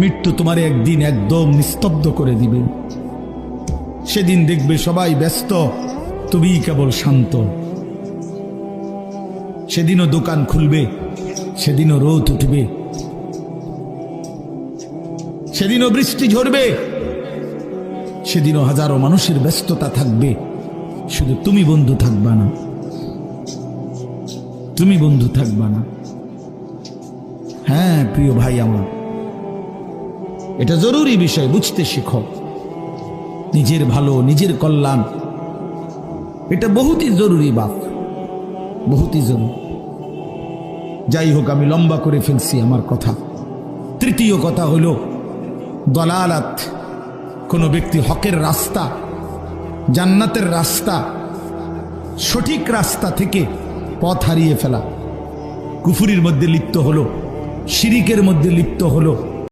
মৃত্যু তোমারে একদিন একদম নিস্তব্ধ করে দিবে। সেদিন দেখবে সবাই ব্যস্ত, তুমিই কেবল শান্ত। সেদিনও দোকান খুলবে, সেদিনও রোদ উঠবে, সেদিনও বৃষ্টি ঝরবে, সেদিনও হাজারো মানুষের ব্যস্ততা থাকবে, শুধু তুমি বন্ধু থাকবা না, তুমি বন্ধু থাকবা না। হ্যাঁ প্রিয় ভাই আমার, এটা জরুরি বিষয়, বুঝতে শিখো। নিজের ভালো, নিজের কল্যাণ, এটা বহুতই জরুরি বাপ, বহুতই জরুরি। যাই হোক, আমি লম্বা করে ফেলছি আমার কথা। তৃতীয় কথা হলো দলালাত, কোনো ব্যক্তি হকের রাস্তা, জান্নাতের রাস্তা, সঠিক রাস্তা থেকে পথ হারিয়ে ফেলা, কুফরির মধ্যে লিপ্ত হলো, শিরিকের মধ্যে লিপ্ত হলো,